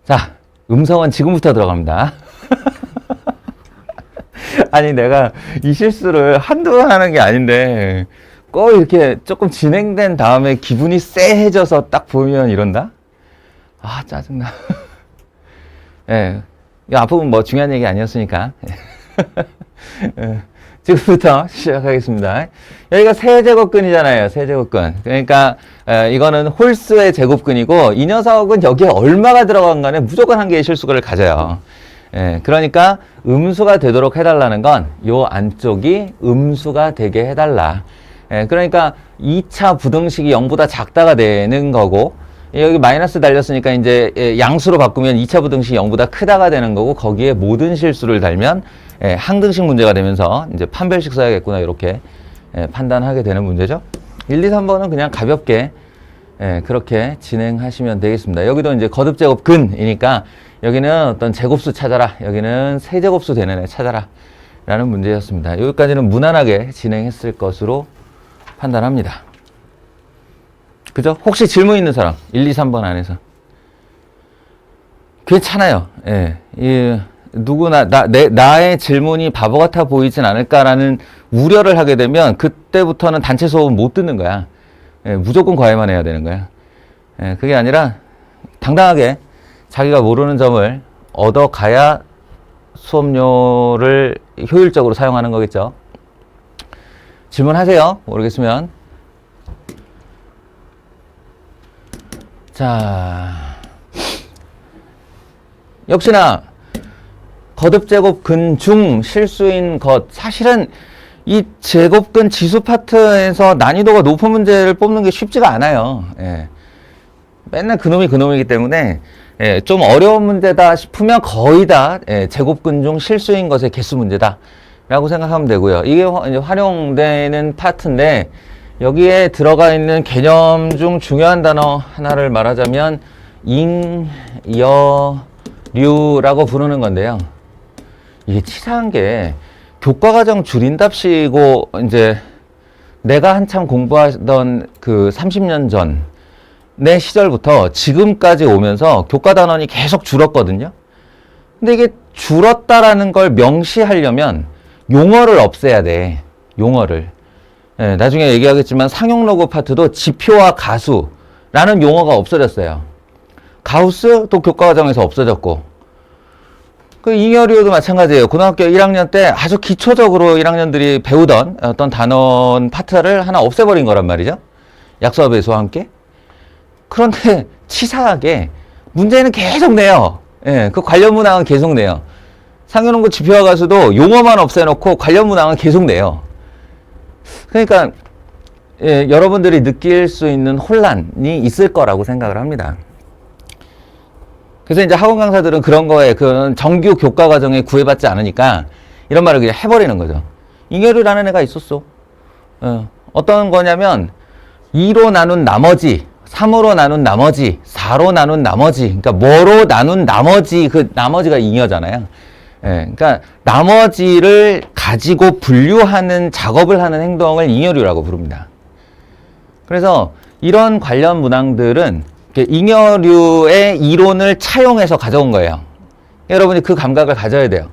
자, 음성은 지금부터 들어갑니다. 아니, 내가 이 실수를 한두 번 하는 게 아닌데, 꼭 이렇게 조금 진행된 다음에 기분이 쎄해져서 딱 보면 이런다? 아, 짜증나. 예. 이 앞부분 뭐 중요한 얘기 아니었으니까. 예. 지금부터 시작하겠습니다. 여기가 세제곱근이잖아요. 세제곱근. 그러니까 이거는 홀수의 제곱근이고 이 녀석은 여기에 얼마가 들어간 간에 무조건 한 개의 실수를 가져요. 예, 그러니까 음수가 되도록 해달라는 건 요 안쪽이 음수가 되게 해달라. 예, 그러니까 2차 부등식이 0보다 작다가 되는 거고 여기 마이너스 달렸으니까 이제 양수로 바꾸면 2차 부등식이 0보다 크다가 되는 거고 거기에 모든 실수를 달면 항등식 문제가 되면서 이제 판별식 써야겠구나 이렇게 판단하게 되는 문제죠. 1, 2, 3번은 그냥 가볍게 그렇게 진행하시면 되겠습니다. 여기도 이제 거듭제곱 근이니까 여기는 어떤 제곱수 찾아라. 여기는 세제곱수 되는 애 찾아라. 라는 문제였습니다. 여기까지는 무난하게 진행했을 것으로 판단합니다. 그죠? 혹시 질문 있는 사람 1, 2, 3번 안에서 괜찮아요. 예. 누구나 나의 질문이 바보 같아 보이진 않을까라는 우려를 하게 되면 그때부터는 단체 수업은 못 듣는 거야. 예, 무조건 과외만 해야 되는 거야. 예, 그게 아니라 당당하게 자기가 모르는 점을 얻어가야 수업료를 효율적으로 사용하는 거겠죠. 질문하세요. 모르겠으면. 자, 역시나 거듭제곱근 중 실수인 것. 사실은 이 제곱근 지수 파트에서 난이도가 높은 문제를 뽑는 게 쉽지가 않아요. 예. 맨날 그놈이기 때문에 좀 어려운 문제다 싶으면 거의 다 제곱근 중 실수인 것의 개수 문제다 라고 생각하면 되고요. 이게 이제 활용되는 파트인데 여기에 들어가 있는 개념 중 중요한 단어 하나를 말하자면 잉여류라고 부르는 건데요. 이게 치사한 게 교과과정 줄임답시고 이제 내가 한참 공부하던 그 30년 전의 시절부터 지금까지 오면서 교과 단원이 계속 줄었거든요. 근데 이게 줄었다라는 걸 명시하려면 용어를 없애야 돼. 용어를. 예, 나중에 얘기하겠지만 상용로그 파트도 지표와 가수라는 용어가 없어졌어요. 가우스도 교과과정에서 없어졌고 그 잉여류도 마찬가지예요. 고등학교 1학년 때 아주 기초적으로 1학년들이 배우던 어떤 단원 파트를 하나 없애버린 거란 말이죠. 약수와 배수와 함께. 그런데 치사하게 문제는 계속 내요. 예, 그 관련 문항은 계속 내요. 상용로그 지표와 가수도 용어만 없애놓고 관련 문항은 계속 내요. 그러니까 여러분들이 느낄 수 있는 혼란이 있을 거라고 생각을 합니다. 그래서 이제 학원 강사들은 그런 거에 그런 정규 교과 과정에 구애받지 않으니까 이런 말을 그냥 해버리는 거죠. 잉여류라는 애가 있었어. 어떤 거냐면 2로 나눈 나머지, 3으로 나눈 나머지, 4로 나눈 나머지, 그러니까 뭐로 나눈 나머지, 그 나머지가 잉여잖아요. 그러니까 나머지를 가지고 분류하는 작업을 하는 행동을 잉여류라고 부릅니다. 그래서 이런 관련 문항들은 잉여류의 이론을 차용해서 가져온 거예요. 여러분이 그 감각을 가져야 돼요.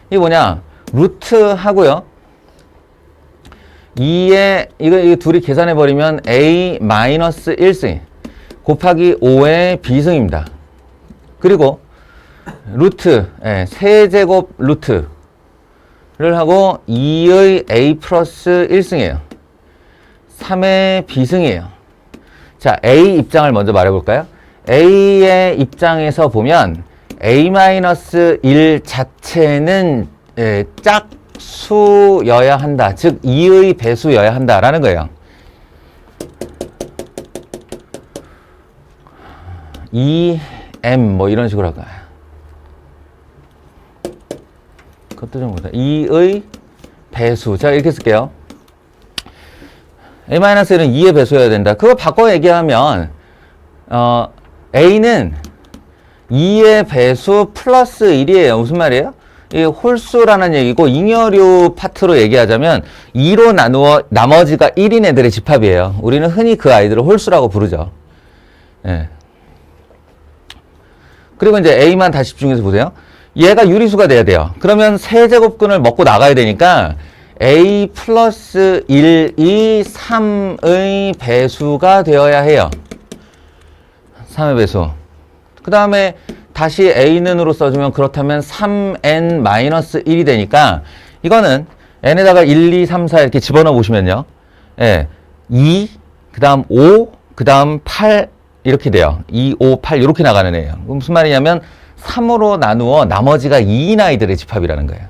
이게 뭐냐? 루트 하고요. 2에 이거 둘이 계산해 버리면 a-1승 곱하기 5의 b승입니다. 그리고 루트, 세제곱 루트를 하고 2의 a 플러스 1승이에요. 3의 b승이에요. 자, A 입장을 먼저 말해볼까요? A의 입장에서 보면 A-1 자체는 짝수여야 한다. 즉 2의 배수여야 한다라는 거예요. 2M 뭐 이런 식으로 할까요? 그것도 좀 보자. 2의 배수. 자, 이렇게 쓸게요. A-1은 2의 배수여야 된다. 그거 바꿔 얘기하면 A는 2의 배수 플러스 1이에요. 무슨 말이에요? 이 홀수라는 얘기고 잉여류 파트로 얘기하자면 2로 나누어 나머지가 1인 애들의 집합이에요. 우리는 흔히 그 아이들을 홀수라고 부르죠. 예. 그리고 이제 A만 다시 집중해서 보세요. 얘가 유리수가 돼야 돼요. 그러면 세제곱근을 먹고 나가야 되니까 A 플러스 1이 3의 배수가 되어야 해요. 3의 배수. 그 다음에 다시 A는으로 써주면 그렇다면 3n-1이 되니까 이거는 n에다가 1, 2, 3, 4 이렇게 집어넣어 보시면요. 예, 2, 그 다음 5, 그 다음 8 이렇게 돼요. 2, 5, 8 이렇게 나가는 애예요. 무슨 말이냐면 3으로 나누어 나머지가 2인 아이들의 집합이라는 거예요.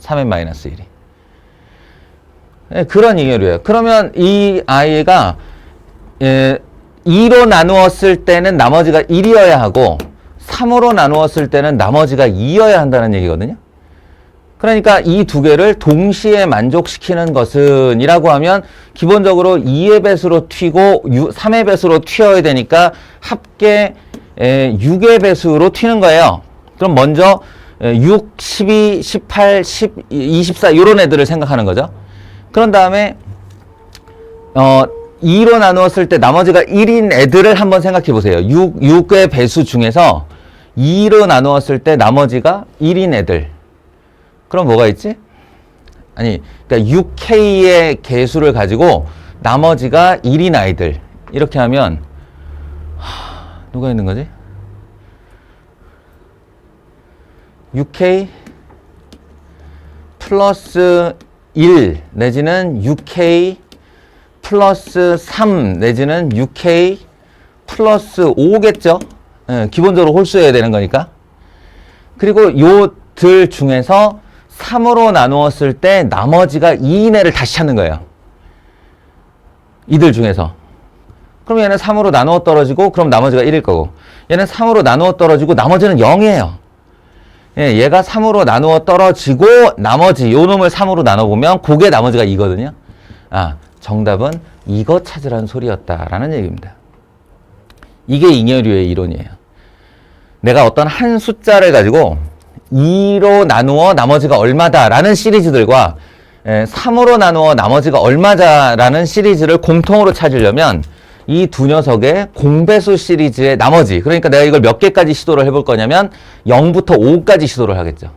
3n-1이. 예, 그런 이유예요. 그러면 이 아이가 2로 나누었을 때는 나머지가 1이어야 하고 3으로 나누었을 때는 나머지가 2여야 한다는 얘기거든요. 그러니까 이 두 개를 동시에 만족시키는 것은 이라고 하면 기본적으로 2의 배수로 튀고 3의 배수로 튀어야 되니까 합계 6의 배수로 튀는 거예요. 그럼 먼저 6, 12, 18, 10, 24 이런 애들을 생각하는 거죠. 그런 다음에 2로 나누었을 때 나머지가 1인 애들을 한번 생각해 보세요. 6의 배수 중에서 2로 나누었을 때 나머지가 1인 애들. 그럼 뭐가 있지? 아니, 그러니까 6K의 개수를 가지고 나머지가 1인 아이들. 이렇게 하면 누가 있는 거지? 6K 플러스 1 내지는 6K 플러스 3 내지는 6K 플러스 5겠죠? 예, 기본적으로 홀수여야 되는 거니까. 그리고 요들 중에서 3으로 나누었을 때 나머지가 2인 애를 다시 찾는 거예요. 이들 중에서. 그럼 얘는 3으로 나누어 떨어지고 그럼 나머지가 1일 거고, 얘는 3으로 나누어 떨어지고 나머지는 0이에요. 예, 얘가 3으로 나누어 떨어지고 나머지 요 놈을 3으로 나눠보면 그게 나머지가 2거든요. 아, 정답은 이거 찾으라는 소리였다라는 얘기입니다. 이게 잉여류의 이론이에요. 내가 어떤 한 숫자를 가지고 2로 나누어 나머지가 얼마다라는 시리즈들과 3으로 나누어 나머지가 얼마다라는 시리즈를 공통으로 찾으려면 이 두 녀석의 공배수 시리즈의 나머지, 그러니까 내가 이걸 몇 개까지 시도를 해볼 거냐면 0부터 5까지 시도를 하겠죠.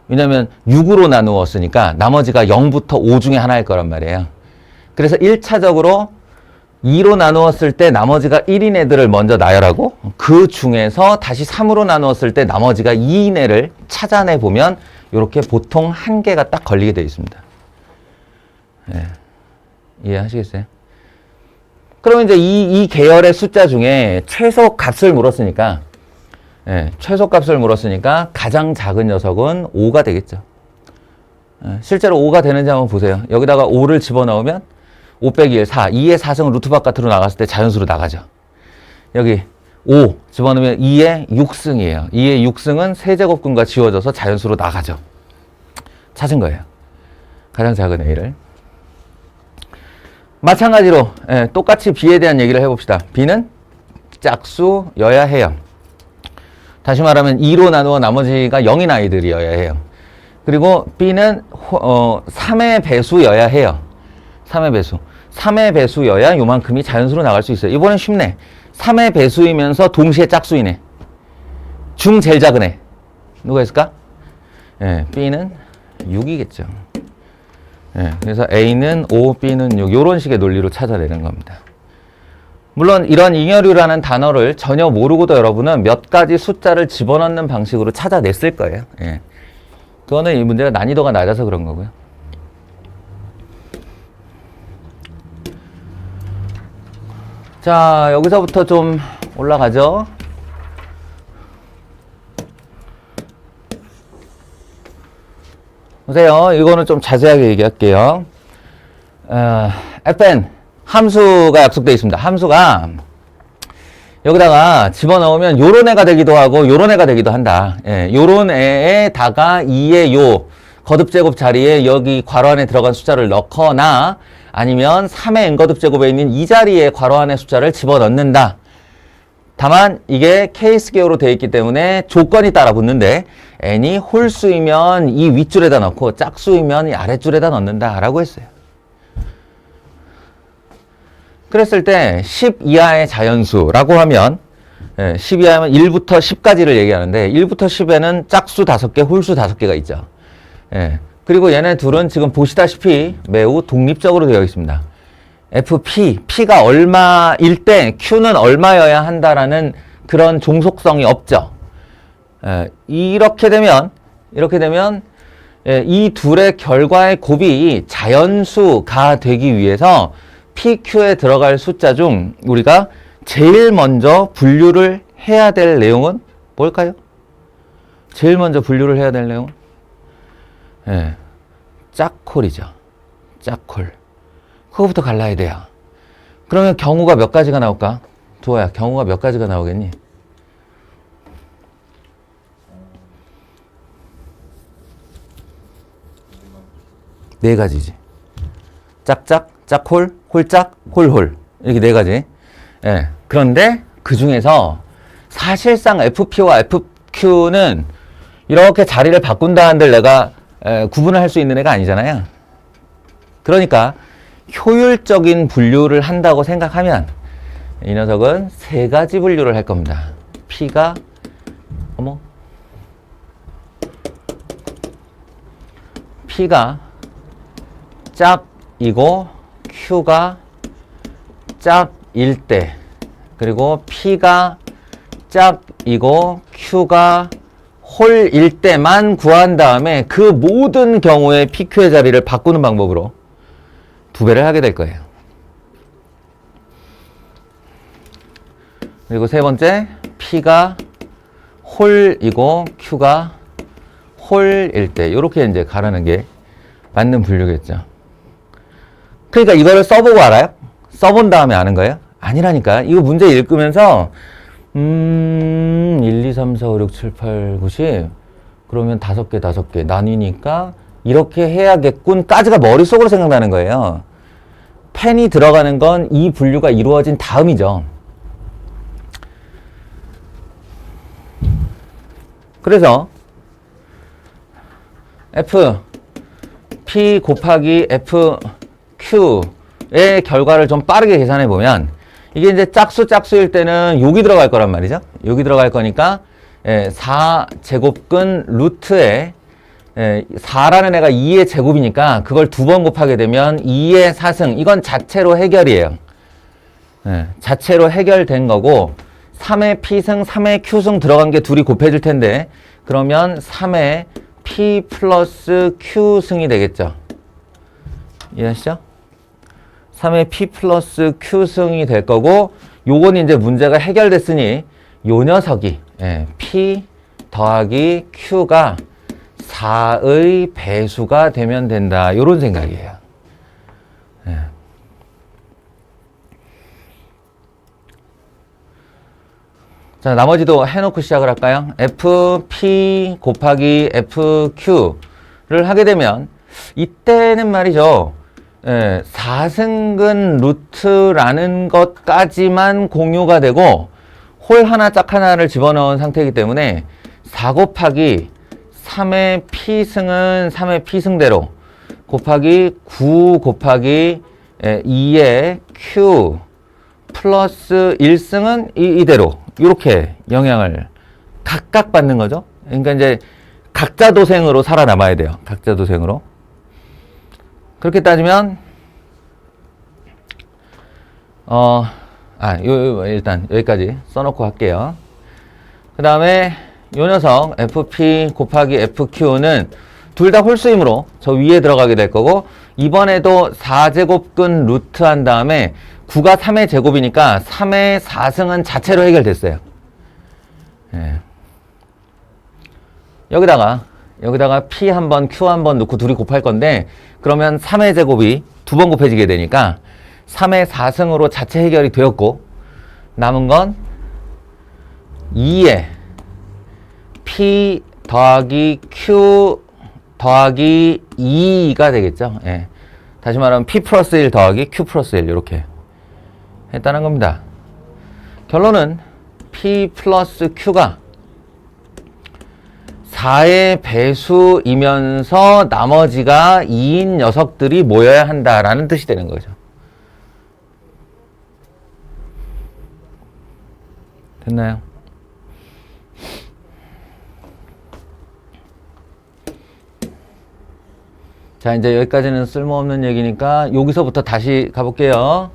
왜냐면 6으로 나누었으니까 나머지가 0부터 5 중에 하나일 거란 말이에요. 그래서 1차적으로 2로 나누었을 때 나머지가 1인 애들을 먼저 나열하고 그 중에서 다시 3으로 나누었을 때 나머지가 2인 애를 찾아내 보면 이렇게 보통 한 개가 딱 걸리게 되어 있습니다. 네. 이해하시겠어요? 그럼 이제 이 계열의 숫자 중에 최소 값을 물었으니까, 예, 최소 값을 물었으니까 가장 작은 녀석은 5가 되겠죠. 예, 실제로 5가 되는지 한번 보세요. 여기다가 5를 집어넣으면 5 빼기 1, 4. 2의 4승은 루트 바깥으로 나갔을 때 자연수로 나가죠. 여기 5 집어넣으면 2의 6승이에요. 2의 6승은 세제곱근과 지워져서 자연수로 나가죠. 찾은 거예요. 가장 작은 A를. 마찬가지로 똑같이 B에 대한 얘기를 해봅시다. B는 짝수여야 해요. 다시 말하면 2로 나누어 나머지가 0인 아이들이어야 해요. 그리고 B는 3의 배수여야 해요. 3의 배수. 3의 배수여야 요만큼이 자연수로 나갈 수 있어요. 이번엔 쉽네. 3의 배수이면서 동시에 짝수이네. 중 제일 작은 애. 누가 있을까? B는 6이겠죠. 그래서 A는 5, B는 6. 이런 식의 논리로 찾아내는 겁니다. 물론 이런 잉여류라는 단어를 전혀 모르고도 여러분은 몇 가지 숫자를 집어넣는 방식으로 찾아냈을 거예요. 그거는 이 문제가 난이도가 낮아서 그런 거고요. 자, 여기서부터 좀 올라가죠. 보세요. 이거는 좀 자세하게 얘기할게요. fn 함수가 약속되어 있습니다. 함수가 여기다가 집어넣으면 요런 애가 되기도 하고 요런 애가 되기도 한다. 요런 애에다가 2의 요 거듭제곱 자리에 여기 괄호 안에 들어간 숫자를 넣거나 아니면 3의 n거듭제곱에 있는 이 자리에 괄호 안에 숫자를 집어넣는다. 다만 이게 케이스 계열로 되어 있기 때문에 조건이 따라 붙는데 n이 홀수이면 이 윗줄에다 넣고 짝수이면 이 아랫줄에다 넣는다 라고 했어요. 그랬을 때 10 이하의 자연수라고 하면 10 이하면 1부터 10까지를 얘기하는데 1부터 10에는 짝수 5개, 홀수 5개가 있죠. 그리고 얘네 둘은 지금 보시다시피 매우 독립적으로 되어 있습니다. FP, P가 얼마일 때 Q는 얼마여야 한다라는 그런 종속성이 없죠. 이렇게 되면 이 둘의 결과의 곱이 자연수가 되기 위해서 PQ에 들어갈 숫자 중 우리가 제일 먼저 분류를 해야 될 내용은 뭘까요? 제일 먼저 분류를 해야 될 내용은? 짝콜이죠. 짝콜. 그거부터 갈라야 돼요. 그러면 경우가 몇 가지가 나올까? 두호야, 경우가 몇 가지가 나오겠니? 네 가지지. 짝짝, 짝홀, 홀짝, 홀홀. 이렇게 네 가지. 그런데 그 중에서 사실상 FP와 FQ는 이렇게 자리를 바꾼다 한들 내가 구분을 할 수 있는 애가 아니잖아요. 그러니까 효율적인 분류를 한다고 생각하면 이 녀석은 세 가지 분류를 할 겁니다. P가 짝이고 Q가 짝일 때, 그리고 P가 짝이고 Q가 홀일 때만 구한 다음에 그 모든 경우에 PQ의 자리를 바꾸는 방법으로 두 배를 하게 될 거예요. 그리고 세 번째, P가 홀이고 Q가 홀일 때, 이렇게 이제 가라는 게 맞는 분류겠죠. 그러니까 이거를 써보고 알아요? 써본 다음에 아는 거예요? 아니라니까. 이거 문제 읽으면서 1, 2, 3, 4, 5, 6, 7, 8, 9, 10 그러면 5개 나뉘니까 이렇게 해야겠군 까지가 머릿속으로 생각나는 거예요. 펜이 들어가는 건 이 분류가 이루어진 다음이죠. 그래서 F, P 곱하기 F, Q의 결과를 좀 빠르게 계산해 보면 이게 이제 짝수일 때는 여기 들어갈 거란 말이죠. 여기 들어갈 거니까 4제곱근 루트에 4라는 애가 2의 제곱이니까 그걸 두 번 곱하게 되면 2의 4승, 이건 자체로 해결이에요. 자체로 해결된 거고 3의 P승, 3의 Q승 들어간 게 둘이 곱해질 텐데 그러면 3의 P 플러스 Q승이 되겠죠. 이해하시죠? 3의 P 플러스 Q승이 될 거고 요건 이제 문제가 해결됐으니 요 녀석이 P 더하기 Q가 4의 배수가 되면 된다. 요런 생각이에요. 자, 나머지도 해놓고 시작을 할까요? FP 곱하기 FQ를 하게 되면 이때는 말이죠. 4승근 루트라는 것까지만 공유가 되고 홀 하나 짝 하나를 집어넣은 상태이기 때문에 4 곱하기 3의 P승은 3의 P승대로 곱하기 9 곱하기 2의 Q 플러스 1승은 이대로 이렇게 영향을 각각 받는 거죠. 그러니까 이제 각자 도생으로 살아남아야 돼요. 각자 도생으로. 그렇게 따지면 일단 여기까지 써놓고 할게요. 그 다음에 요 녀석 FP 곱하기 FQ는 둘 다 홀수이므로 저 위에 들어가게 될 거고 이번에도 4제곱근 루트 한 다음에 9가 3의 제곱이니까 3의 4승은 자체로 해결됐어요. 여기다가 P 한 번, Q 한 번 넣고 둘이 곱할 건데 그러면 3의 제곱이 두 번 곱해지게 되니까 3의 4승으로 자체 해결이 되었고 남은 건 2의 P 더하기 Q 더하기 2가 되겠죠. 다시 말하면 P 플러스 1 더하기 Q 플러스 1 이렇게 했다는 겁니다. 결론은 P 플러스 Q가 4의 배수이면서 나머지가 2인 녀석들이 모여야 한다라는 뜻이 되는 거죠. 됐나요? 자, 이제 여기까지는 쓸모없는 얘기니까 여기서부터 다시 가볼게요.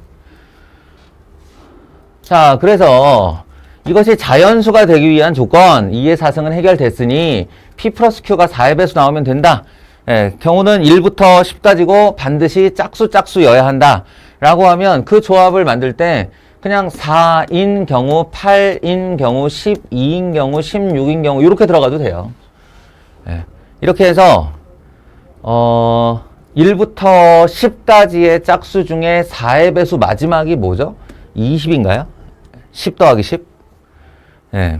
자, 그래서 이것이 자연수가 되기 위한 조건 2의 4승은 해결됐으니 P 플러스 Q가 4의 배수 나오면 된다. 예, 경우는 1부터 10까지고 반드시 짝수여야 한다 라고 하면 그 조합을 만들 때 그냥 4인 경우, 8인 경우, 12인 경우, 16인 경우 이렇게 들어가도 돼요. 예, 이렇게 해서 1부터 10까지의 짝수 중에 4의 배수 마지막이 뭐죠? 20인가요? 10 더하기 10? 예,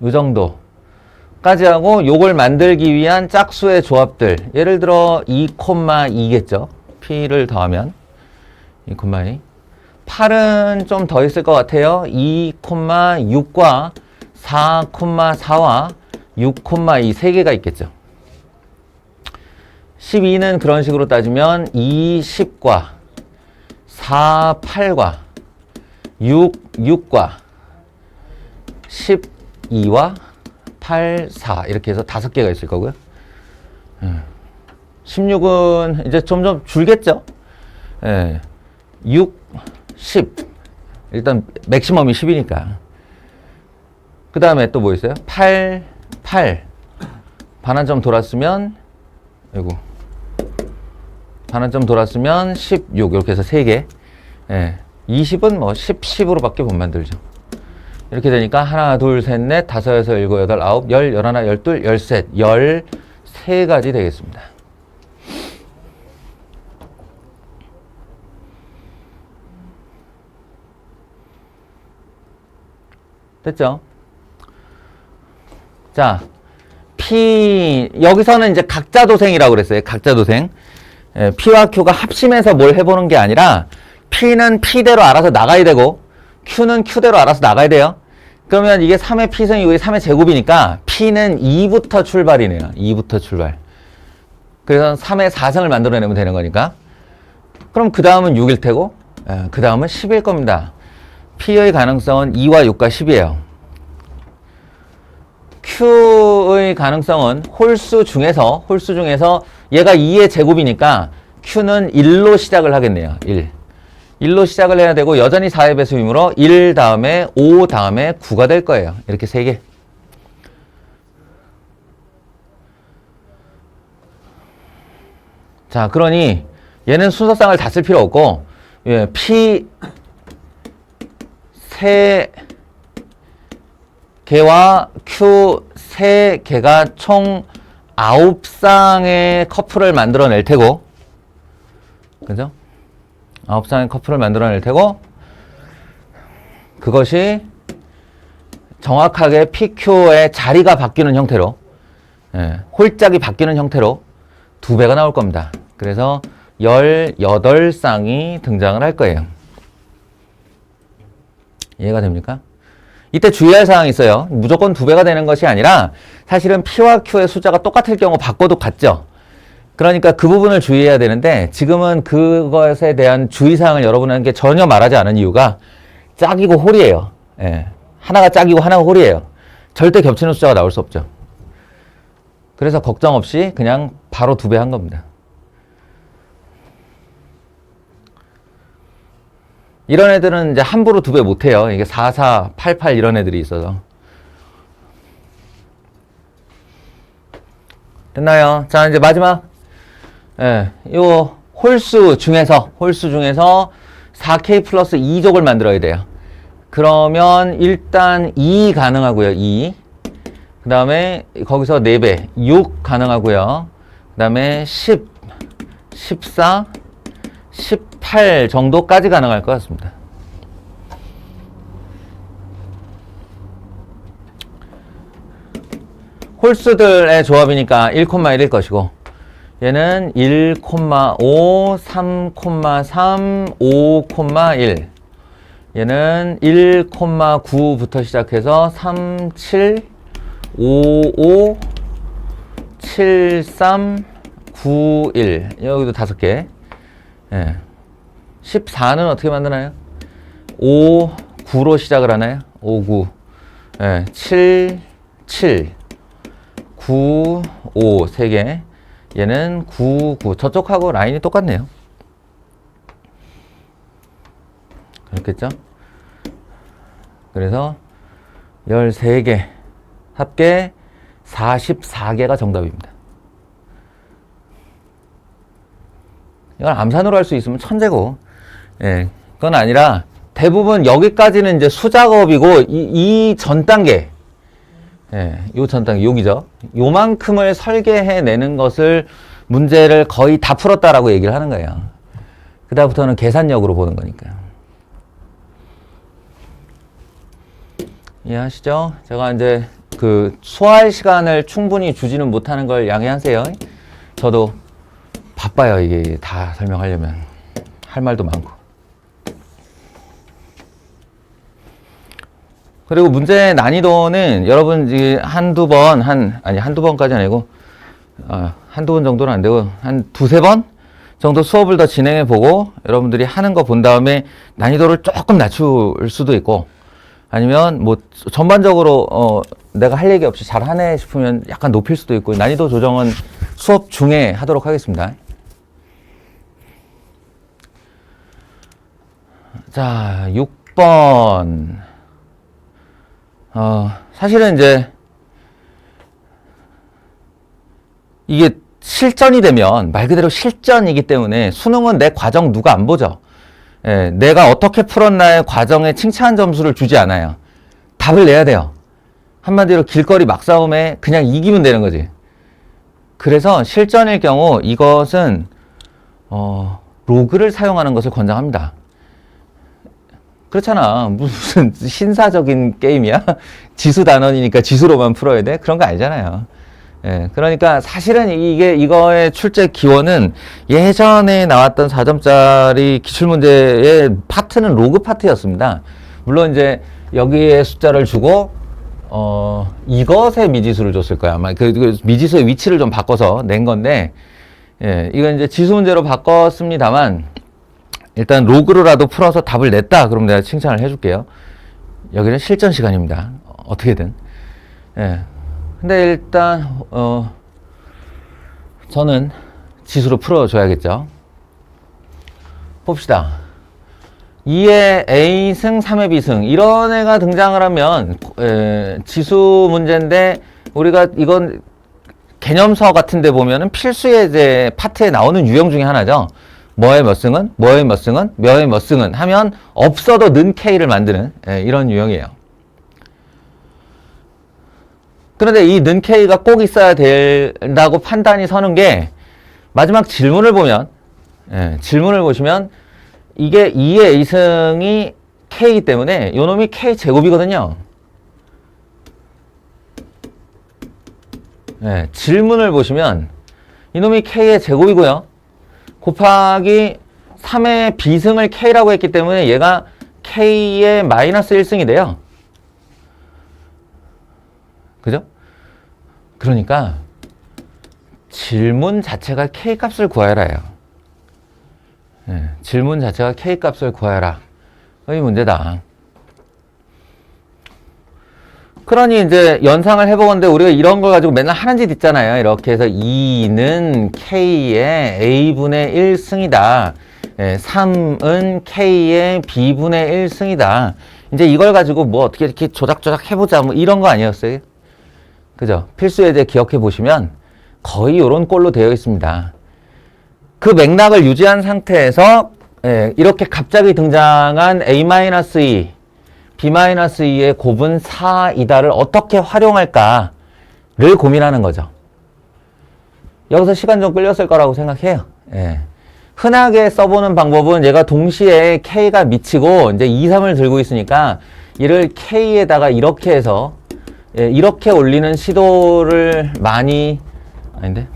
이 정도까지 하고 요걸 만들기 위한 짝수의 조합들. 예를 들어 2,2겠죠? P를 더하면 2,2. 8은 좀 더 있을 것 같아요. 2,6과 4,4와 6,2 세 개가 있겠죠. 12는 그런 식으로 따지면 2, 10과 4, 8과 6과 12와 8, 4 이렇게 해서 5개가 있을 거고요. 16은 이제 점점 줄겠죠. 6, 10 일단 맥시멈이 10이니까. 그 다음에 또 뭐 있어요? 8 반환점 돌았으면 아이고 반환점 돌았으면 16 이렇게 해서 3개. 20은 뭐 10, 10으로 밖에 못 만들죠. 이렇게 되니까 하나, 둘, 셋, 넷, 다섯, 여섯, 일곱, 여덟, 아홉, 열, 열하나, 열둘, 열셋, 13가지 되겠습니다. 됐죠? 자, P, 여기서는 이제 각자도생이라고 그랬어요. 각자도생. P와 Q가 합심해서 뭘 해보는 게 아니라 P는 P대로 알아서 나가야 되고 Q는 Q대로 알아서 나가야 돼요. 그러면 이게 3의 P승이고 3의 제곱이니까 P는 2부터 출발이네요. 2부터 출발. 그래서 3의 4승을 만들어내면 되는 거니까. 그럼 그 다음은 6일 테고 그 다음은 10일 겁니다. P의 가능성은 2와 6과 10이에요. Q의 가능성은 홀수 중에서 얘가 2의 제곱이니까 Q는 1로 시작을 하겠네요. 1로 시작을 해야 되고 여전히 4의 배수이므로 1 다음에 5 다음에 9가 될 거예요. 이렇게 3개. 자, 그러니 얘는 순서상을 다 쓸 필요 없고 P 3개와 Q 3개가 총 9쌍의 커플을 만들어낼 테고, 그죠? 9쌍의 커플을 만들어낼 테고, 그것이 정확하게 PQ의 자리가 바뀌는 형태로, 홀짝이 바뀌는 형태로 2배가 나올 겁니다. 그래서 18쌍이 등장을 할 거예요. 이해가 됩니까? 이때 주의할 사항이 있어요. 무조건 2배가 되는 것이 아니라 사실은 P와 Q의 숫자가 똑같을 경우 바꿔도 같죠. 그러니까 그 부분을 주의해야 되는데 지금은 그것에 대한 주의사항을 여러분에게 전혀 말하지 않은 이유가 짝이고 홀이에요. 하나가 짝이고 하나가 홀이에요. 절대 겹치는 숫자가 나올 수 없죠. 그래서 걱정 없이 그냥 바로 2배 한 겁니다. 이런 애들은 이제 함부로 2배 못해요. 이게 4, 4, 8, 8 이런 애들이 있어서. 됐나요? 자, 이제 마지막. 요 홀수 중에서 4K 플러스 2족을 만들어야 돼요. 그러면 일단 2 가능하고요. 2. 그 다음에 거기서 4배. 6 가능하고요. 그 다음에 10, 14, 18 정도까지 가능할 것 같습니다. 홀수들의 조합이니까 1,1일 것이고 얘는 1,5, 3,3, 5,1 얘는 1,9부터 시작해서 3, 7, 5, 5, 7, 3, 9, 1 여기도 5개. 14는 어떻게 만드나요? 5, 9로 시작을 하나요? 5, 9. 7, 7, 9, 5, 3개. 얘는 9, 9. 저쪽하고 라인이 똑같네요. 그렇겠죠? 그래서 13개, 합계 44개가 정답입니다. 이걸 암산으로 할 수 있으면 천재고, 예, 그건 아니라 대부분 여기까지는 이제 수작업이고, 이 전 단계, 예, 요 전 단계, 여기죠. 요만큼을 설계해내는 것을 문제를 거의 다 풀었다라고 얘기를 하는 거예요. 그다음부터는 계산력으로 보는 거니까요. 이해하시죠? 제가 이제 그 소화할 시간을 충분히 주지는 못하는 걸 양해하세요. 저도 바빠요. 이게 다 설명하려면 할 말도 많고. 그리고 문제 난이도는 여러분 한두 번까지 아니고 한두 번 정도는 안 되고 한 두세 번 정도 수업을 더 진행해 보고 여러분들이 하는 거 본 다음에 난이도를 조금 낮출 수도 있고, 아니면 뭐 전반적으로 내가 할 얘기 없이 잘하네 싶으면 약간 높일 수도 있고, 난이도 조정은 수업 중에 하도록 하겠습니다. 자, 6번. 사실은 이제 이게 실전이 되면 말 그대로 실전이기 때문에 수능은 내 과정 누가 안 보죠. 예, 내가 어떻게 풀었나의 과정에 칭찬 점수를 주지 않아요. 답을 내야 돼요. 한마디로 길거리 막싸움에 그냥 이기면 되는 거지. 그래서 실전일 경우 이것은 로그를 사용하는 것을 권장합니다. 그렇잖아. 무슨 신사적인 게임이야? 지수 단원이니까 지수로만 풀어야 돼? 그런 거 아니잖아요. 예, 그러니까 사실은 이거의 출제 기원은 예전에 나왔던 4점짜리 기출문제의 파트는 로그 파트였습니다. 물론 이제 여기에 숫자를 주고, 이것에 미지수를 줬을 거야. 아마 그 미지수의 위치를 좀 바꿔서 낸 건데, 예, 이건 이제 지수 문제로 바꿨습니다만, 일단 로그로라도 풀어서 답을 냈다. 그럼 내가 칭찬을 해줄게요. 여기는 실전 시간입니다. 어떻게든. 예. 근데 일단 저는 지수로 풀어줘야겠죠. 봅시다. 2의 A승, 3의 B승 이런 애가 등장을 하면 지수 문제인데, 우리가 이건 개념서 같은 데 보면은 필수의 이제 파트에 나오는 유형 중에 하나죠. 뭐의 몇 승은, 뭐의 몇 승은, 몇의 몇 승은 하면 없어도 는 K를 만드는 이런 유형이에요. 그런데 이 는 K가 꼭 있어야 된다고 판단이 서는 게, 마지막 질문을 보면, 질문을 보시면 이게 2의 A승이 K이기 때문에 요놈이 K 제곱이거든요. 질문을 보시면 이놈이 K의 제곱이고요. 곱하기 3의 B승을 K라고 했기 때문에 얘가 K의 마이너스 1승이 돼요. 그죠? 그러니까 질문 자체가 K 값을 구하여라예요. 질문 자체가 K 값을 구하여라. 이 문제다. 그러니 이제 연상을 해보건데, 우리가 이런 걸 가지고 맨날 하는 짓 있잖아요. 이렇게 해서 2는 K의 A분의 1승이다. 3은 K의 B분의 1승이다. 이제 이걸 가지고 뭐 어떻게 이렇게 조작조작 해보자, 뭐 이런 거 아니었어요? 그죠? 필수 예제 기억해 보시면 거의 이런 꼴로 되어 있습니다. 그 맥락을 유지한 상태에서 이렇게 갑자기 등장한 A-2, B-2의 곱은 4이다를 어떻게 활용할까를 고민하는 거죠. 여기서 시간 좀 끌렸을 거라고 생각해요. 흔하게 써보는 방법은 얘가 동시에 K가 미치고 이제 2, 3을 들고 있으니까 이를 K에다가 이렇게 해서 이렇게 올리는 시도를 많이, 아닌데?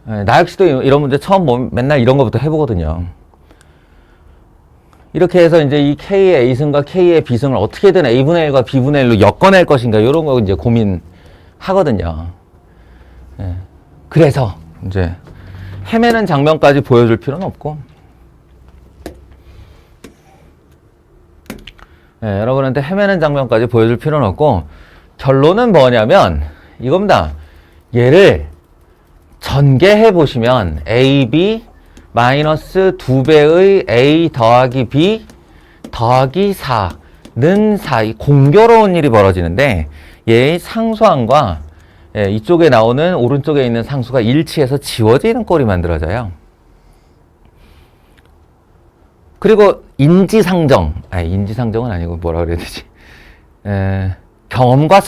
나 역시도 이런 문제 처음 보면 맨날 이런 거부터 해보거든요. 이렇게 해서 이제 이 K의 A승과 K의 B승을 어떻게든 A분의 1과 B분의 1로 엮어낼 것인가, 이런 거 이제 고민하거든요. 그래서 이제 헤매는 장면까지 보여줄 필요는 없고, 여러분한테 헤매는 장면까지 보여줄 필요는 없고, 결론은 뭐냐면 이겁니다. 얘를 전개해 보시면 AB 마이너스 2배의 A 더하기 B 더하기 4는 4, 이 공교로운 일이 벌어지는데 얘의 상수항과 이쪽에 나오는 오른쪽에 있는 상수가 일치해서 지워지는 꼴이 만들어져요. 그리고 인지상정은 아니고 뭐라 그래야 되지? 경험과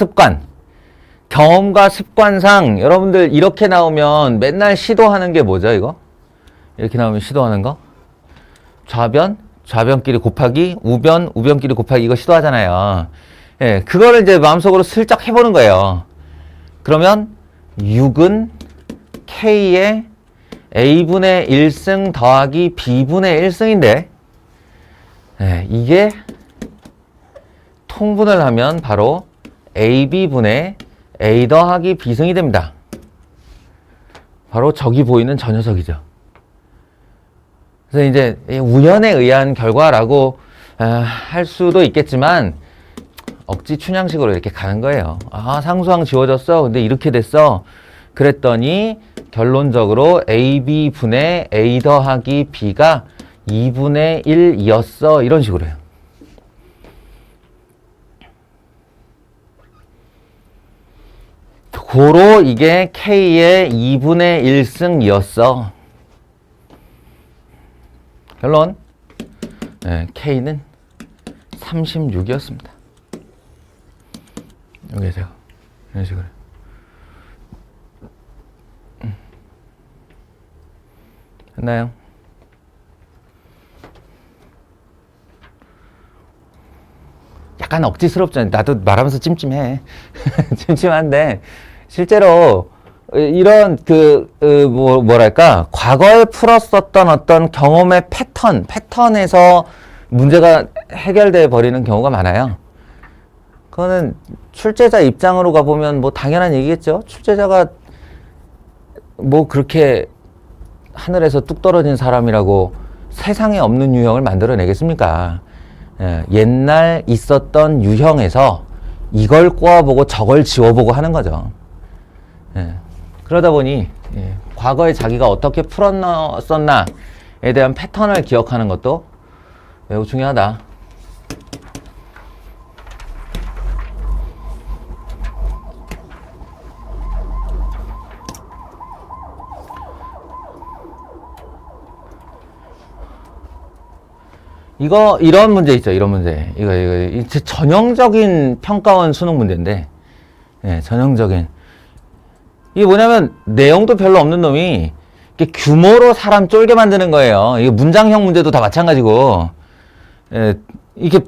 습관상 여러분들 이렇게 나오면 맨날 시도하는 게 뭐죠, 이거? 이렇게 나오면 시도하는 거? 좌변끼리 곱하기, 우변끼리 곱하기 이거 시도하잖아요. 예, 그거를 이제 마음속으로 슬쩍 해보는 거예요. 그러면 6은 K의 A분의 1승 더하기 B분의 1승인데, 예, 이게 통분을 하면 바로 AB분의 A 더하기 B승이 됩니다. 바로 저기 보이는 저 녀석이죠. 그래서 이제 우연에 의한 결과라고 할 수도 있겠지만 억지 춘향식으로 이렇게 가는 거예요. 아, 상수항 지워졌어. 근데 이렇게 됐어. 그랬더니 결론적으로 AB분의 A 더하기 B가 2분의 1이었어. 이런 식으로 해요. 고로 이게 K의 2분의 1승이었어. 결론, K는 36이었습니다. 여기 제가 이런 식으로. 됐나요? 약간 억지스럽잖아요. 나도 말하면서 찜찜해. 찜찜한데 실제로 이런 뭐랄까 과거에 풀었었던 어떤 경험의 패턴에서 문제가 해결돼 버리는 경우가 많아요. 그거는 출제자 입장으로 가보면 뭐 당연한 얘기겠죠. 출제자가 뭐 그렇게 하늘에서 뚝 떨어진 사람이라고 세상에 없는 유형을 만들어내겠습니까? 옛날 있었던 유형에서 이걸 꼬아보고 저걸 지워보고 하는 거죠. 그러다 보니 과거에 자기가 어떻게 풀었었나에 대한 패턴을 기억하는 것도 매우 중요하다. 이런 문제 있죠. 이런 문제. 이거 전형적인 평가원 수능 문제인데, 전형적인. 이게 뭐냐면, 내용도 별로 없는 놈이, 이렇게 규모로 사람 쫄게 만드는 거예요. 이게 문장형 문제도 다 마찬가지고, 이렇게,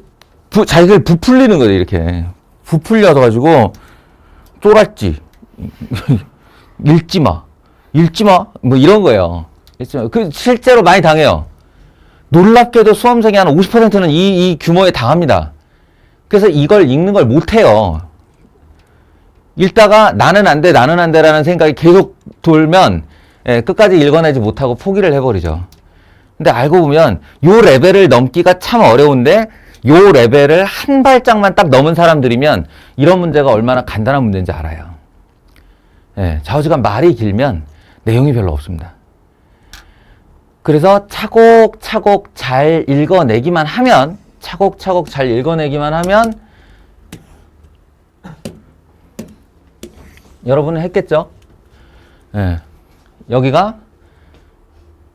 자기를 부풀리는 거죠, 이렇게. 부풀려서가지고, 쫄았지. 읽지 마. 뭐 이런 거예요. 실제로 많이 당해요. 놀랍게도 수험생이 한 50%는 이 규모에 당합니다. 그래서 이걸 읽는 걸 못해요. 읽다가 나는 안 돼 라는 생각이 계속 돌면 끝까지 읽어내지 못하고 포기를 해버리죠. 근데 알고 보면 요 레벨을 넘기가 참 어려운데 요 레벨을 한 발짝만 딱 넘은 사람들이면 이런 문제가 얼마나 간단한 문제인지 알아요. 좌우지간 말이 길면 내용이 별로 없습니다. 그래서 차곡차곡 잘 읽어내기만 하면 여러분은 했겠죠? 여기가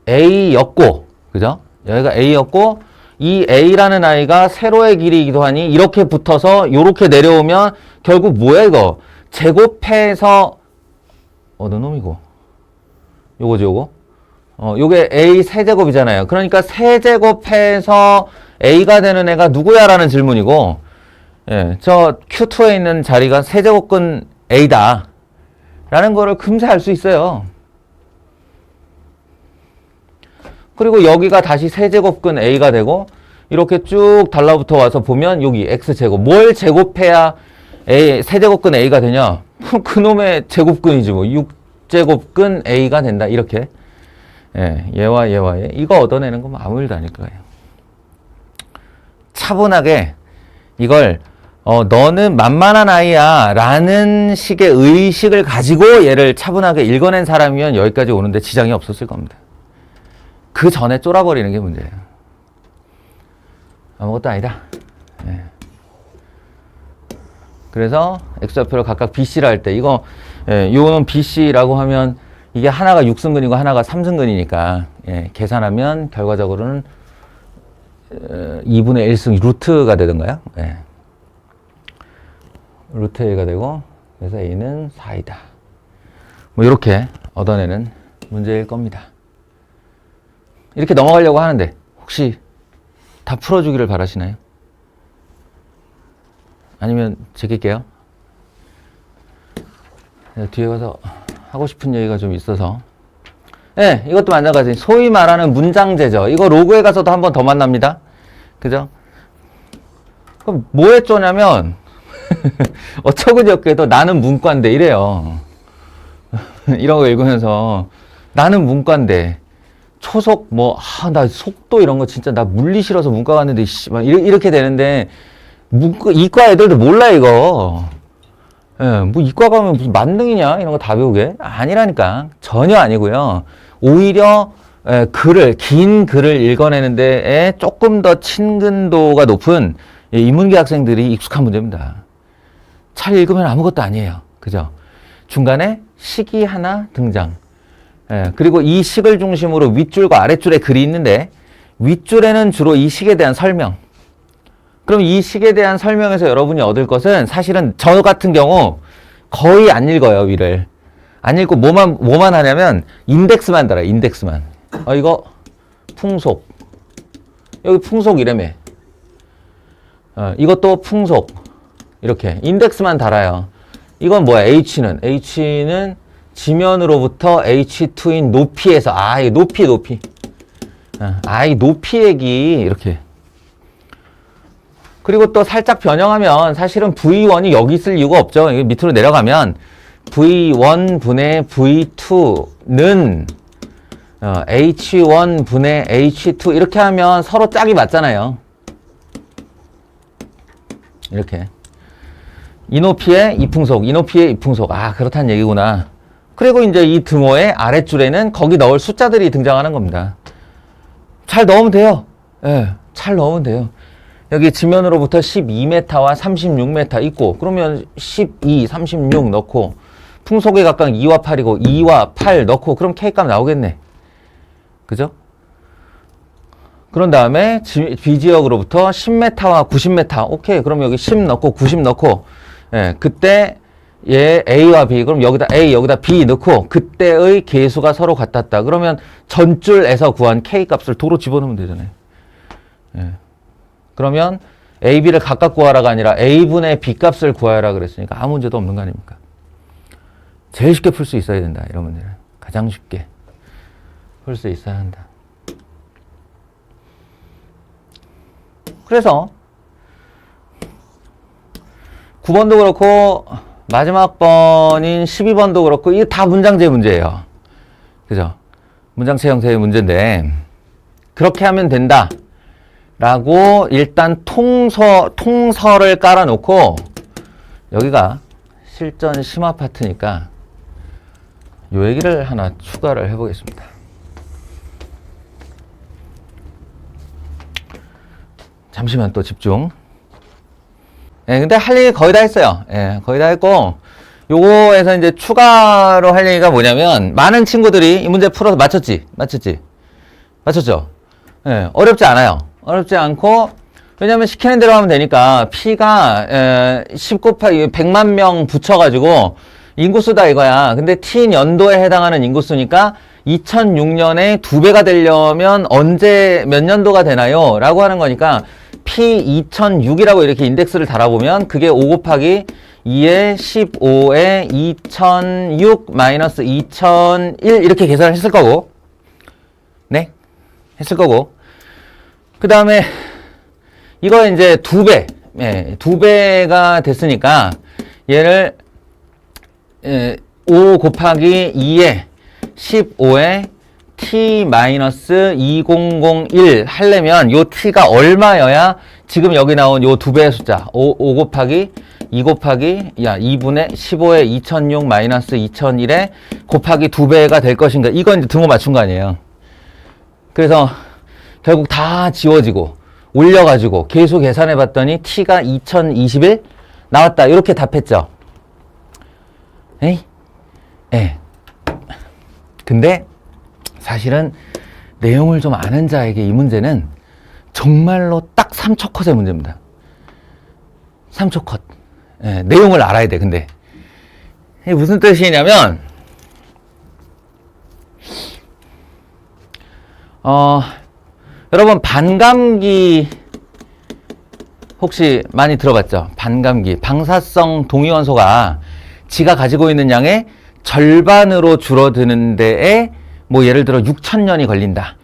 A였고, 그죠? 여기가 A였고, 이 A라는 아이가 세로의 길이이기도 하니, 이렇게 붙어서, 요렇게 내려오면, 결국 뭐야, 이거? 제곱해서, 어느 놈이고? 요거지, 요거? 요게 A 세제곱이잖아요. 그러니까 세제곱해서 A가 되는 애가 누구야? 라는 질문이고, 저 Q2에 있는 자리가 세제곱근 A다. 라는 거를 금세 알 수 있어요. 그리고 여기가 다시 세제곱근 A가 되고, 이렇게 쭉 달라붙어 와서 보면 여기 X제곱. 뭘 제곱해야 세제곱근 A가 되냐? 그놈의 제곱근이지 뭐. 6제곱근 A가 된다. 이렇게. 얘와 얘. 이거 얻어내는 건 아무 일도 아닐 거예요. 차분하게 이걸 너는 만만한 아이야 라는 식의 의식을 가지고 얘를 차분하게 읽어낸 사람이면 여기까지 오는데 지장이 없었을 겁니다. 그 전에 쫄아버리는 게 문제예요. 아무것도 아니다. 예. 그래서 X좌표를 각각 BC라 할 때 이거 요거는 BC라고 하면 이게 하나가 6승근이고 하나가 3승근이니까 계산하면 결과적으로는 2분의 1승 루트가 되던가요? 예. 루트 A가 되고 그래서 A는 4이다. 뭐 이렇게 얻어내는 문제일 겁니다. 이렇게 넘어가려고 하는데 혹시 다 풀어주기를 바라시나요? 아니면 제낄게요. 뒤에 가서 하고 싶은 얘기가 좀 있어서 네, 이것도 마찬가지. 소위 말하는 문장제죠. 이거 로그에 가서도 한 번 더 만납니다. 그죠? 그럼 뭐에 쪼냐면 어처구니없게도 나는 문과인데 이래요. 이런 거 읽으면서 나는 문과인데 초속 나 속도 이런 거 진짜 나 물리 싫어서 문과 갔는데 이렇게 되는데 이과 애들도 몰라 이거. 뭐 이과 가면 무슨 만능이냐 이런 거 다 배우게 아니라니까. 전혀 아니고요. 오히려 긴 글을 읽어내는 데에 조금 더 친근도가 높은 인문계 학생들이 익숙한 문제입니다. 잘 읽으면 아무것도 아니에요. 그죠? 중간에 식이 하나 등장. 그리고 이 식을 중심으로 윗줄과 아랫줄에 글이 있는데 윗줄에는 주로 이 식에 대한 설명. 그럼 이 식에 대한 설명에서 여러분이 얻을 것은 사실은 저 같은 경우 거의 안 읽어요, 위를. 안 읽고 뭐만 하냐면 인덱스만 달아요, 인덱스만. 이거 풍속. 여기 풍속 이래며. 이것도 풍속. 이렇게 인덱스만 달아요. 이건 뭐야? H는 지면으로부터 H2인 높이에서 이 높이. 이 높이 얘기 이렇게. 그리고 또 살짝 변형하면 사실은 V1이 여기 있을 이유가 없죠. 밑으로 내려가면 V1 분의 V2는 H1 분의 H2 이렇게 하면 서로 짝이 맞잖아요. 이렇게. 이 높이에 이 풍속, 이 높이에 이 풍속. 그렇다는 얘기구나. 그리고 이제 이 등호의 아랫줄에는 거기 넣을 숫자들이 등장하는 겁니다. 잘 넣으면 돼요. 잘 넣으면 돼요. 여기 지면으로부터 12m와 36m 있고 그러면 12, 36 넣고 풍속의 각각 2와 8이고 2와 8 넣고 그럼 K값 나오겠네. 그죠? 그런 다음에 B지역으로부터 10m와 90m 오케이. 그럼 여기 10 넣고 90 넣고 그때 얘 A와 B 그럼 여기다 A 여기다 B 넣고 그때의 계수가 서로 같았다. 그러면 전줄에서 구한 K값을 도로 집어넣으면 되잖아요. 그러면 A, B를 각각 구하라가 아니라 A분의 B값을 구하라 그랬으니까 아무 문제도 없는 거 아닙니까? 제일 쉽게 풀 수 있어야 된다. 이런 문제는. 가장 쉽게 풀 수 있어야 한다. 그래서 9번도 그렇고 마지막 번인 12번도 그렇고 이게 다 문장제 문제예요. 그죠? 문장체 형태의 문제인데 그렇게 하면 된다. 라고 일단 통설을 깔아놓고 여기가 실전 심화 파트니까 요 얘기를 하나 추가를 해보겠습니다. 잠시만 또 집중. 근데 할 얘기 거의 다 했어요. 거의 다 했고 요거에서 이제 추가로 할 얘기가 뭐냐면 많은 친구들이 이 문제 풀어서 맞췄죠? 어렵지 않아요. 어렵지 않고 왜냐면 시키는 대로 하면 되니까 P가 10 곱하기 100만 명 붙여가지고 인구수다 이거야. 근데 T 연도에 해당하는 인구수니까 2006년에 2배가 되려면 언제 몇 년도가 되나요? 라고 하는 거니까 P 2006이라고 이렇게 인덱스를 달아보면 그게 5 곱하기 2에 15에 2006 마이너스 2001 이렇게 계산을 했을 거고 했을 거고 그 다음에 이거 이제 2배 2배가 됐으니까 얘를 5 곱하기 2에 15에 t-2001 하려면 요 t가 얼마여야 지금 여기 나온 요 두 배의 숫자 5 곱하기 2 곱하기 2분의 15의 2006 마이너스 2001에 곱하기 두 배가 될 것인가. 이건 이제 등호 맞춘 거 아니에요. 그래서 결국 다 지워지고 올려가지고 계속 계산해 봤더니 t가 2021 나왔다. 이렇게 답했죠. 에이? 예. 근데 사실은 내용을 좀 아는 자에게 이 문제는 정말로 딱 3초 컷의 문제입니다. 3초 컷. 예, 내용을 알아야 돼. 근데 이게 무슨 뜻이냐면 여러분 반감기 혹시 많이 들어봤죠? 반감기. 방사성 동위원소가 지가 가지고 있는 양의 절반으로 줄어드는 데에 뭐 예를 들어 6,000년이 걸린다.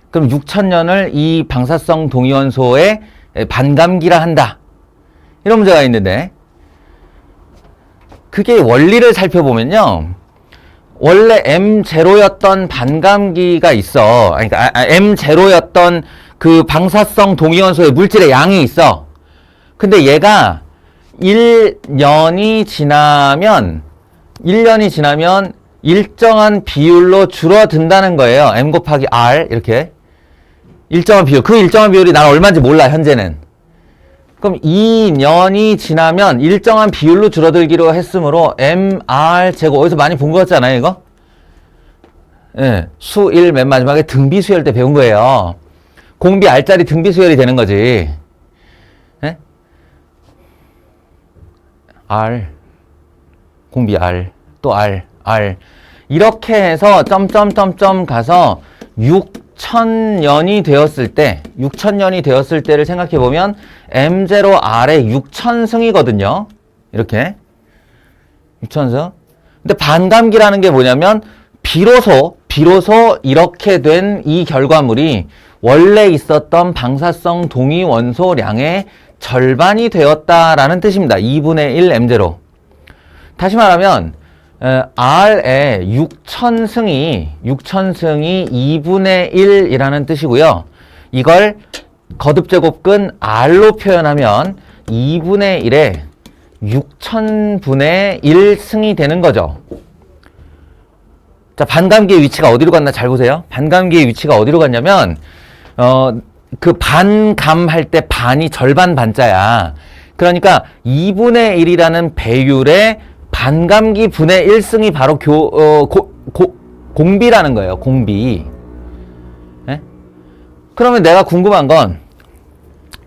그럼 6,000년을 이 방사성 동위원소의 반감기라 한다. 이런 문제가 있는데 그게 원리를 살펴보면요. 원래 M0였던 반감기가 있어. 그러니까 M0였던 그 방사성 동위원소의 물질의 양이 있어. 근데 얘가 1년이 지나면 일정한 비율로 줄어든다는 거예요. M 곱하기 R 이렇게 일정한 비율. 그 일정한 비율이 난 얼마인지 몰라 현재는. 그럼 2년이 지나면 일정한 비율로 줄어들기로 했으므로 MR 제곱 어디서 많이 본 거 같잖아요 이거? 예, 수1 맨 마지막에 등비수열 때 배운 거예요. 공비 R짜리 등비수열이 되는 거지. 예? R 공비 R 또 R 이렇게 해서 점점점점 가서 6,000년이 되었을 때를 생각해 보면 M0R의 6,000승이거든요. 이렇게 6,000승. 근데 반감기라는 게 뭐냐면 비로소 이렇게 된 이 결과물이 원래 있었던 방사성 동위원소량의 절반이 되었다라는 뜻입니다. 2분의 1 M0. 다시 말하면 R의 6,000승이 2분의 1이라는 뜻이고요. 이걸 거듭제곱근 R로 표현하면 2분의 1에 6,000분의 1승이 되는 거죠. 자, 반감기의 위치가 어디로 갔나 잘 보세요. 반감기의 위치가 어디로 갔냐면 그 반감할 때 반이 절반 반자야. 그러니까 2분의 1이라는 배율의 반감기 분의 1승이 바로 공비라는 거예요. 공비. 네? 그러면 내가 궁금한 건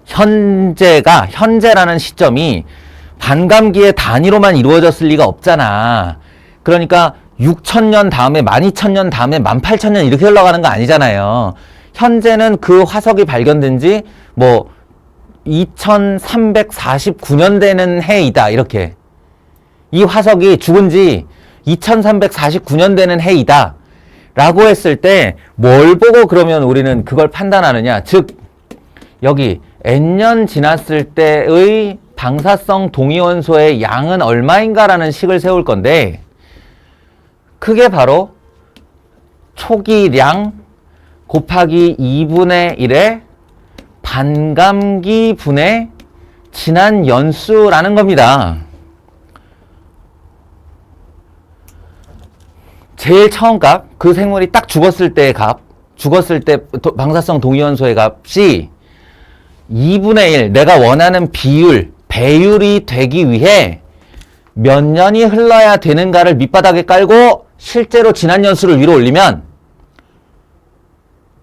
현재라는 시점이 반감기의 단위로만 이루어졌을 리가 없잖아. 그러니까 6,000년 다음에 12,000년 다음에 18,000년 이렇게 흘러가는 거 아니잖아요. 현재는 그 화석이 발견된 지 뭐 2349년 되는 해이다. 이렇게. 이 화석이 죽은 지 2349년 되는 해이다. 라고 했을 때 뭘 보고 그러면 우리는 그걸 판단하느냐. 즉 여기 N년 지났을 때의 방사성 동위원소의 양은 얼마인가라는 식을 세울 건데 그게 바로 초기량 곱하기 2분의 1의 반감기 분의 지난 연수라는 겁니다. 제일 처음 값, 그 생물이 딱 죽었을 때의 값, 죽었을 때 방사성 동위원소의 값이 2분의 1, 내가 원하는 배율이 되기 위해 몇 년이 흘러야 되는가를 밑바닥에 깔고 실제로 지난 연수를 위로 올리면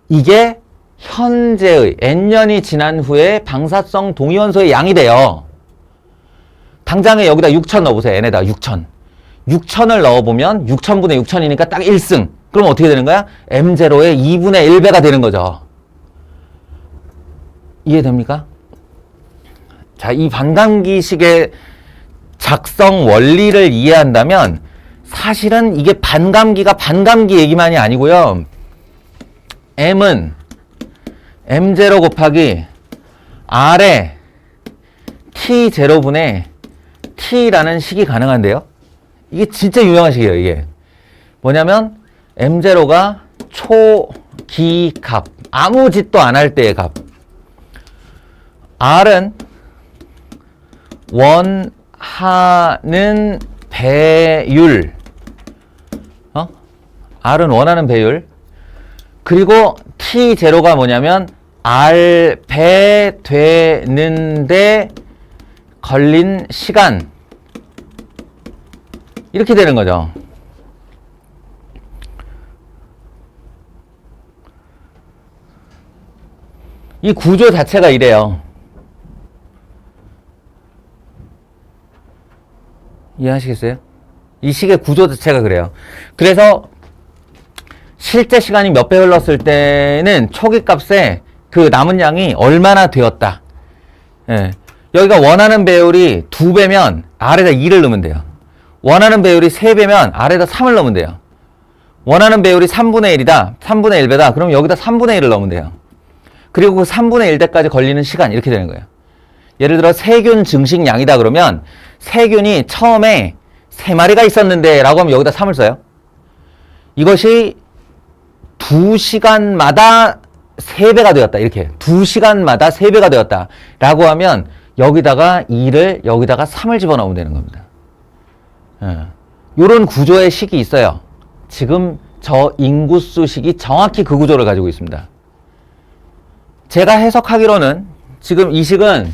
이게 현재의 N년이 지난 후에 방사성 동위원소의 양이 돼요. 당장에 여기다 6,000 넣어보세요. N에다 6,000. 6,000을 넣어보면 6,000분의 6,000이니까 딱 1승. 그럼 어떻게 되는 거야? M0의 2분의 1배가 되는 거죠. 이해됩니까? 자, 이 반감기식의 작성 원리를 이해한다면 사실은 이게 반감기가 반감기 얘기만이 아니고요. M은 M0 곱하기 R의 T0분의 T라는 식이 가능한데요. 이게 진짜 유명한 식이에요. 이게 뭐냐면 M0가 초기값, 아무 짓도 안 할 때의 값. R은 원하는 배율, R은 원하는 배율. 그리고 T0가 뭐냐면 R 배 되는데 걸린 시간. 이렇게 되는 거죠. 이 구조 자체가 이래요. 이해하시겠어요? 이 식의 구조 자체가 그래요. 그래서 실제 시간이 몇 배 흘렀을 때는 초기 값에 그 남은 양이 얼마나 되었다. 예. 여기가 원하는 배율이 2배면 R에다 2를 넣으면 돼요. 원하는 배율이 3배면 R에다 3을 넣으면 돼요. 원하는 배율이 3분의 1이다. 3분의 1배다. 그럼 여기다 3분의 1을 넣으면 돼요. 그리고 그 3분의 1대까지 걸리는 시간 이렇게 되는 거예요. 예를 들어 세균 증식량이다 그러면 세균이 처음에 3마리가 있었는데 라고 하면 여기다 3을 써요. 이것이 2시간마다 3배가 되었다. 이렇게 2시간마다 3배가 되었다 라고 하면 여기다가 2를 여기다가 3을 집어넣으면 되는 겁니다. 이런 구조의 식이 있어요. 지금 저 인구수 식이 정확히 그 구조를 가지고 있습니다. 제가 해석하기로는 지금 이 식은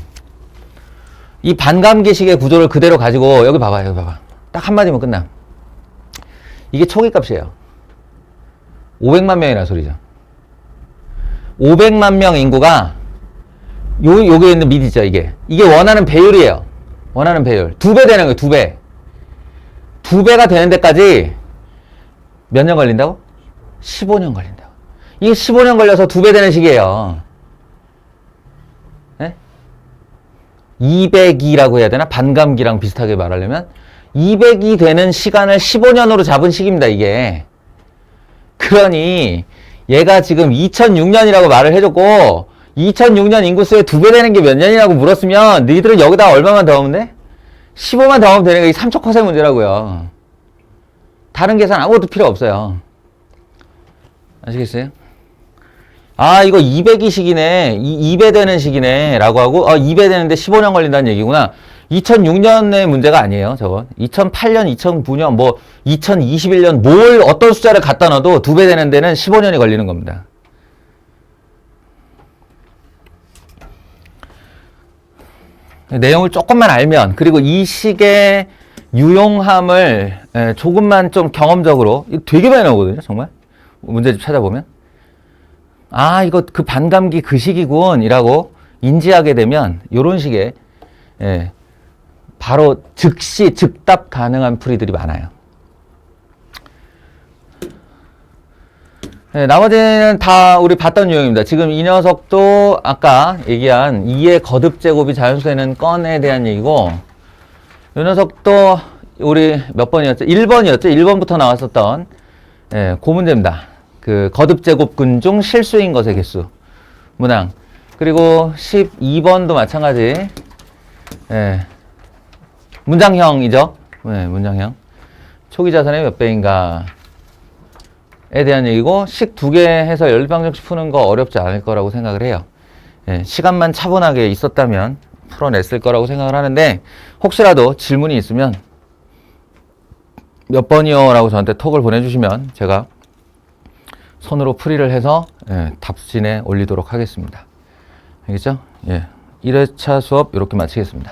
이 반감기식의 구조를 그대로 가지고 여기 봐봐, 여기 봐봐. 딱 한마디면 끝나. 이게 초기 값이에요. 500만 명이라는 소리죠. 500만 명 인구가 요게 있는 미디죠, 이게. 이게 원하는 배율이에요. 원하는 배율. 2배 되는 거예요, 2배. 2배가 되는 데까지 몇 년 걸린다고? 15년 걸린다고. 이게 15년 걸려서 2배 되는 식이에요. 200이라고 해야 되나? 반감기랑 비슷하게 말하려면 200이 되는 시간을 15년으로 잡은 식입니다, 이게. 그러니 얘가 지금 2006년이라고 말을 해줬고 2006년 인구수의 2배 되는 게 몇 년이라고 물었으면 너희들은 여기다 얼마만 더 하면 돼? 15만 더 하면 되는 게 3초 컷의 문제라고요. 다른 계산 아무것도 필요 없어요. 아시겠어요? 아, 이거 200이 식이네. 2배 되는 식이네. 라고 하고, 2배 되는데 15년 걸린다는 얘기구나. 2006년의 문제가 아니에요, 저건. 2008년, 2009년, 뭐, 2021년, 어떤 숫자를 갖다 넣어도 2배 되는 데는 15년이 걸리는 겁니다. 내용을 조금만 알면, 그리고 이 식의 유용함을 조금만 좀 경험적으로, 되게 많이 나오거든요, 정말. 문제집 찾아보면. 아, 이거 그 반감기 그 식이군 이라고 인지하게 되면 이런 식의 바로 즉시 즉답 가능한 풀이들이 많아요. 나머지는 다 우리 봤던 유형입니다. 지금 이 녀석도 아까 얘기한 2의 거듭제곱이 자연수되는 건에 대한 얘기고, 이 녀석도 우리 몇 번이었죠? 1번이었죠? 1번부터 나왔었던 그 문제입니다. 그 거듭제곱근 중 실수인 것의 개수 문항. 그리고 12번도 마찬가지. 문장형이죠. 문장형. 초기 자산의 몇 배인가에 대한 얘기고, 식 2개 해서 연립방정식 푸는 거 어렵지 않을 거라고 생각을 해요. 시간만 차분하게 있었다면 풀어냈을 거라고 생각을 하는데, 혹시라도 질문이 있으면 몇 번이요? 라고 저한테 톡을 보내주시면 제가 손으로 풀이를 해서 답진에 올리도록 하겠습니다. 알겠죠? 1회차 수업 이렇게 마치겠습니다.